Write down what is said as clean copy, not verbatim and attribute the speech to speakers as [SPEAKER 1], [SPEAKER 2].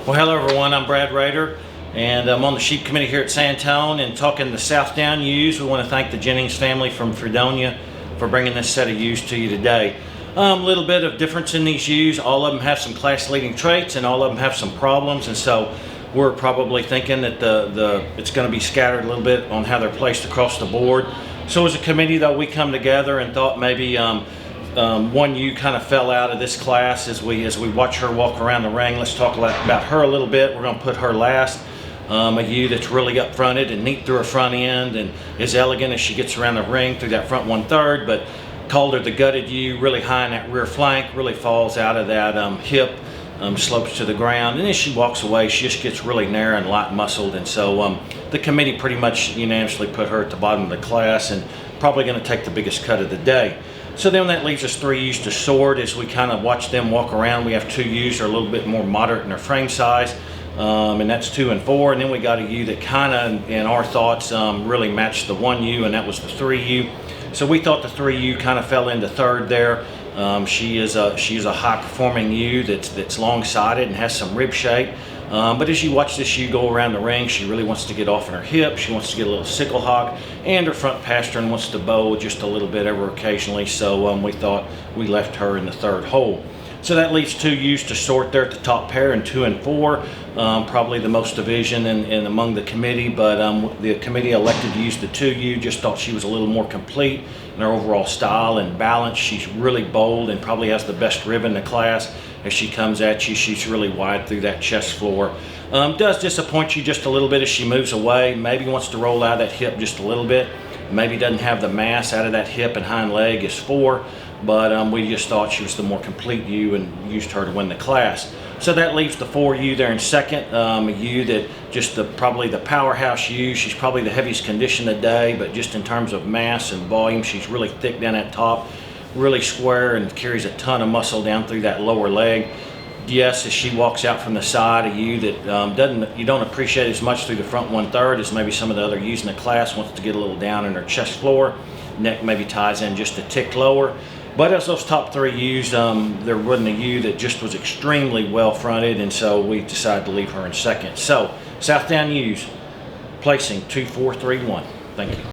[SPEAKER 1] Well, hello everyone, I'm Brad Rader, and I'm on the sheep committee here at Southdown and talking the Southdown ewes. We want to thank the Jennings family from Fredonia for bringing this set of ewes to you today. A little bit of difference in these ewes. All of them have some class-leading traits and all of them have some problems, and so we're probably thinking that it's going to be scattered a little bit on how they're placed across the board. So as a committee, though, we come together and thought maybe one ewe kind of fell out of this class as we watch her walk around the ring. Let's talk about her a little bit. We're going to put her last. A ewe that's really up fronted and neat through her front end and is elegant as she gets around the ring through that front 1/3, but called her the gutted ewe, really high in that rear flank, really falls out of that hip, slopes to the ground, and as she walks away she just gets really narrow and light muscled, and so the committee pretty much unanimously put her at the bottom of the class and probably going to take the biggest cut of the day. So then that leaves us 3 ewes to sort as we kind of watch them walk around. We have 2 ewes that are a little bit more moderate in their frame size, and that's 2 and 4. And then we got a ewe that kind of, in our thoughts, really matched the 1 ewe, and that was the 3 ewe. So we thought the 3 ewe kind of fell into 3rd there. She is a high-performing ewe that's long-sided and has some rib shape. But as you watch this ewe go around the ring, she really wants to get off in her hip. She wants to get a little sickle hock, and her front pastern wants to bow just a little bit ever occasionally. So we thought we left her in the 3rd hole. So that leaves 2 ewes to sort there at the top pair in 2 and 4. Probably the most division in among the committee, but the committee elected to use the 2 ewe. Just thought she was a little more complete in her overall style and balance. She's really bold and probably has the best rib in the class. As she comes at you, she's really wide through that chest floor. Does disappoint you just a little bit as she moves away. Maybe wants to roll out of that hip just a little bit. Maybe doesn't have the mass out of that hip and hind leg is 4. But we just thought she was the more complete ewe and used her to win the class. So that leaves the 4 ewe there in 2nd. A ewe that just probably the powerhouse ewe. She's probably the heaviest condition of the day, but just in terms of mass and volume, she's really thick down that top, really square, and carries a ton of muscle down through that lower leg. Yes, as she walks out from the side, a ewe that you don't appreciate as much through the front 1/3 as maybe some of the other ewes in the class. Wants to get a little down in her chest floor. Neck maybe ties in just a tick lower. But as those top 3 ewes, there wasn't a ewe that just was extremely well fronted, and so we decided to leave her in 2nd. So Southdown ewes placing 2, 4, 3, 1. Thank you.